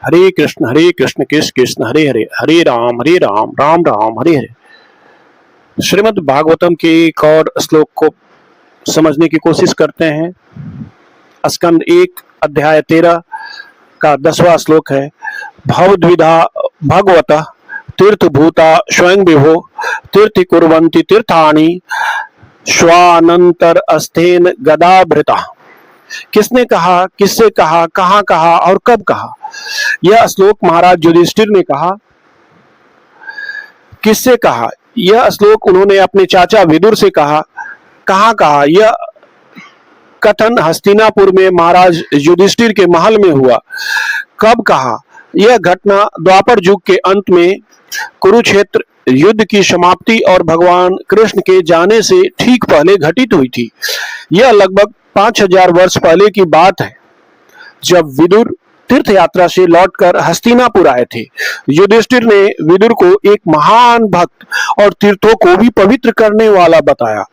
हरे कृष्ण कृष्ण कृष्ण हरे हरे, हरे राम राम राम हरे हरे। श्रीमद् भागवतम के एक और श्लोक को समझने की कोशिश करते हैं। स्कंद 1 अध्याय 13 का 10वां श्लोक है। भवद्विधा भगवतः तीर्थभूता स्वयं विभो तीर्थि कुर्वन्ति तीर्थानि स्वानंतर अस्तेन गदाभृता। किसने कहा, किससे कहा, कहाँ कहा और कब कहा? यह श्लोक महाराज युधिष्ठिर ने कहा। किससे कहा? यह श्लोक उन्होंने अपने चाचा विदुर से कहा। कहाँ कहा? यह कथन हस्तिनापुर में महाराज युधिष्ठिर के महल में हुआ। कब कहा? यह घटना द्वापर युग के अंत में कुरुक्षेत्र युद्ध की समाप्ति और भगवान कृष्ण के जाने से ठीक पहले घटित हुई थी। यह लगभग 5000 वर्ष पहले की बात है, जब विदुर तीर्थ यात्रा से लौटकर हस्तिनापुर आए थे। युधिष्ठिर ने विदुर को एक महान भक्त और तीर्थों को भी पवित्र करने वाला बताया।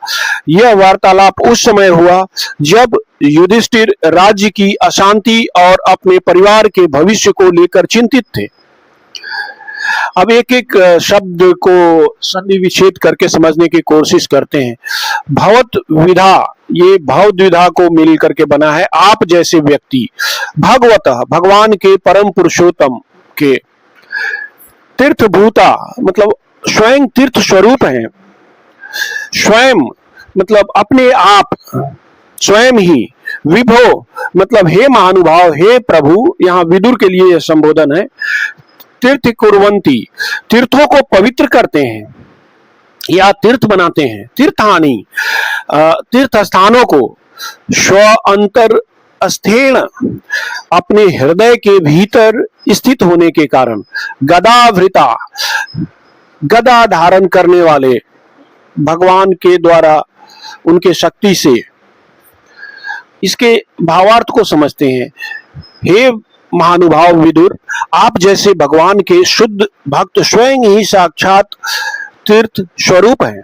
यह वार्तालाप उस समय हुआ जब युधिष्ठिर राज्य की अशांति और अपने परिवार के भविष्य को लेकर चिंतित थे। अब एक एक शब्द को संधि विच्छेद करके समझने की कोशिश करते हैं। भवत विधा, ये भव द्विधा को मिल करके बना है। आप जैसे व्यक्ति, भगवतः भगवान के परम पुरुषोत्तम के, तीर्थभूता मतलब स्वयं तीर्थ स्वरूप हैं। स्वयं मतलब अपने आप, स्वयं ही। विभो मतलब हे महानुभाव, हे प्रभु, यहाँ विदुर के लिए यह संबोधन है। तीर्थ कुर्वन्ति, तीर्थों को पवित्र करते हैं या तीर्थ बनाते हैं। तीर्थानि, तीर्थ स्थानों को। स्व अंतर स्थेण, अपने हृदय के भीतर स्थित होने के कारण। गदावृता, गदा धारण करने वाले, भगवान के द्वारा उनके शक्ति से। इसके भावार्थ को समझते हैं। हे महानुभाव विदुर, आप जैसे भगवान के शुद्ध भक्त स्वयं ही साक्षात तीर्थ स्वरूप हैं।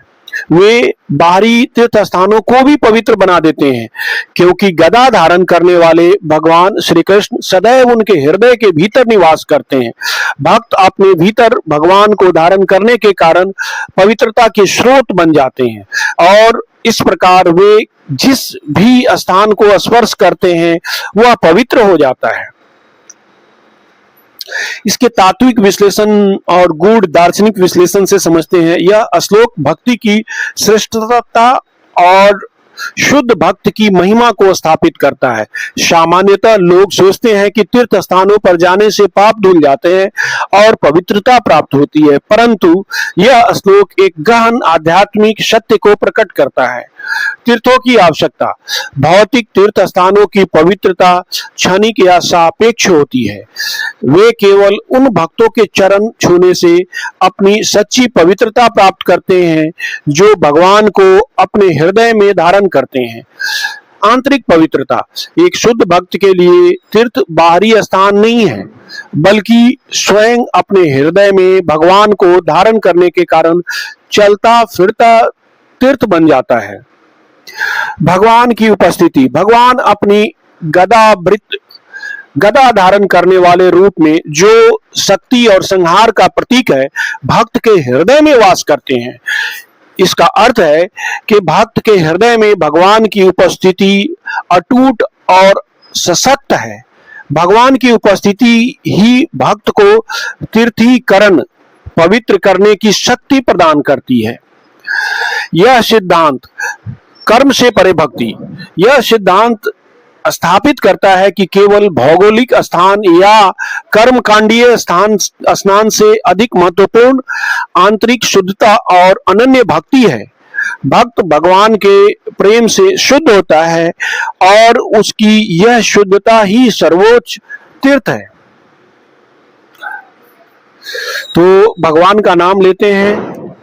वे बाहरी तीर्थ स्थानों को भी पवित्र बना देते हैं, क्योंकि गदा धारण करने वाले भगवान श्री कृष्ण सदैव उनके हृदय के भीतर निवास करते हैं। भक्त अपने भीतर भगवान को धारण करने के कारण पवित्रता के स्रोत बन जाते हैं और इस प्रकार वे जिस भी स्थान को स्पर्श करते हैं वह पवित्र हो जाता है। इसके तात्विक विश्लेषण और गूढ़ दार्शनिक विश्लेषण से समझते हैं। यह श्लोक भक्ति की श्रेष्ठता और शुद्ध भक्त की महिमा को स्थापित करता है। सामान्यतः लोग सोचते हैं कि तीर्थ स्थानों पर जाने से पाप धुल जाते हैं और पवित्रता प्राप्त होती है, परंतु यह श्लोक एक गहन आध्यात्मिक सत्य को प्रकट करता है। तीर्थों की आवश्यकता। भौतिक तीर्थ स्थानों की पवित्रता क्षणिक या सापेक्ष होती है। वे केवल उन भक्तों के चरण छूने से अपनी सच्ची पवित्रता प्राप्त करते हैं जो भगवान को अपने हृदय में धारण करते हैं। आंतरिक पवित्रता। एक शुद्ध भक्त के लिए तीर्थ बाहरी स्थान नहीं है, बल्कि स्वयं अपने हृदय में भगवान को धारण करने के कारण चलता फिरता तीर्थ बन जाता है। भगवान की उपस्थिति। भगवान अपनी गदा धारण करने वाले रूप में जो शक्ति और संहार का प्रतीक है, भक्त के हृदय में वास करते हैं। इसका अर्थ है कि भक्त के हृदय में भगवान की उपस्थिति अटूट और सशक्त है। भगवान की उपस्थिति ही भक्त को तीर्थीकरण, पवित्र करने की शक्ति प्रदान करती है। यह सिद्धांत कर्म से परे भक्ति। यह सिद्धांत स्थापित करता है कि केवल भौगोलिक स्थान या कर्मकांडीय स्नान से अधिक महत्वपूर्ण आंतरिक शुद्धता और अनन्य भक्ति है। भक्त भगवान के प्रेम से शुद्ध होता है और उसकी यह शुद्धता ही सर्वोच्च तीर्थ है। तो भगवान का नाम लेते हैं,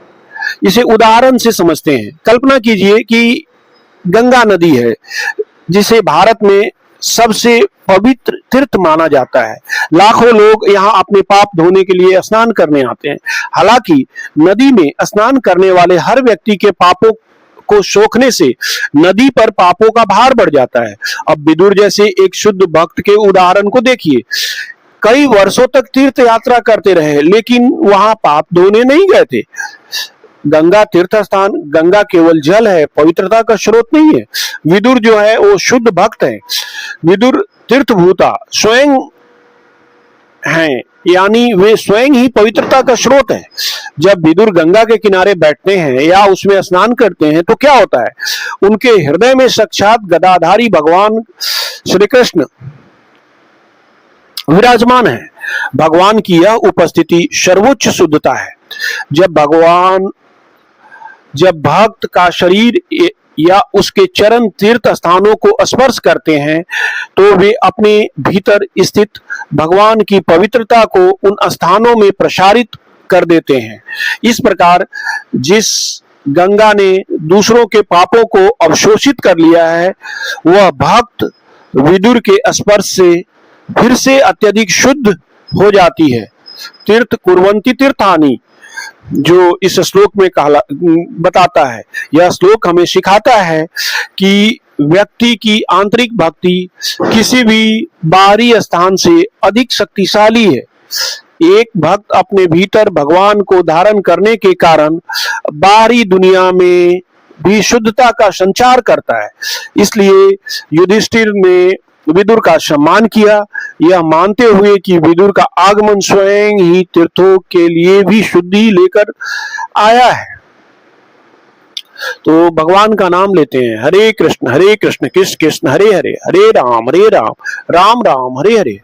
इसे उदाहरण से समझते हैं। कल्पना कीजिए कि गंगा नदी है, जिसे भारत में सबसे पवित्र तीर्थ माना जाता है। लाखों लोग यहाँ अपने पाप धोने के लिए स्नान करने आते हैं। हालांकि नदी में स्नान करने वाले हर व्यक्ति के पापों को सोखने से नदी पर पापों का भार बढ़ जाता है। अब विदुर जैसे एक शुद्ध भक्त के उदाहरण को देखिए। कई वर्षों तक तीर्थ यात्रा करते रहे, लेकिन वहां पाप धोने नहीं गए थे। गंगा तीर्थ स्थान, गंगा केवल जल है, पवित्रता का स्रोत नहीं है। विदुर जो है वो शुद्ध भक्त है। विदुर तीर्थभूता स्वयं हैं, यानी वे स्वयं ही पवित्रता का स्रोत है। जब विदुर गंगा के किनारे बैठते हैं या उसमें स्नान करते हैं तो क्या होता है? उनके हृदय में साक्षात गदाधारी भगवान श्री कृष्ण विराजमान है। भगवान की यह उपस्थिति सर्वोच्च शुद्धता है। जब भक्त का शरीर या उसके चरण तीर्थ स्थानों को स्पर्श करते हैं तो वे अपने भीतर स्थित भगवान की पवित्रता को उन स्थानों में प्रसारित कर देते हैं। इस प्रकार जिस गंगा ने दूसरों के पापों को अवशोषित कर लिया है, वह भक्त विदुर के स्पर्श से फिर से अत्यधिक शुद्ध हो जाती है। तीर्थ कुर्वन्ति तीर्थानि, जो इस श्लोक में बताता है। यह श्लोक हमें सिखाता है कि व्यक्ति की आंतरिक भक्ति किसी भी बाहरी स्थान से अधिक शक्तिशाली है। एक भक्त अपने भीतर भगवान को धारण करने के कारण बाहरी दुनिया में भी शुद्धता का संचार करता है। इसलिए युधिष्ठिर ने विदुर का सम्मान किया, यह मानते हुए कि विदुर का आगमन स्वयं ही तीर्थों के लिए भी शुद्धि लेकर आया है। तो भगवान का नाम लेते हैं, हरे कृष्ण कृष्ण कृष्ण हरे हरे, हरे राम राम राम हरे हरे।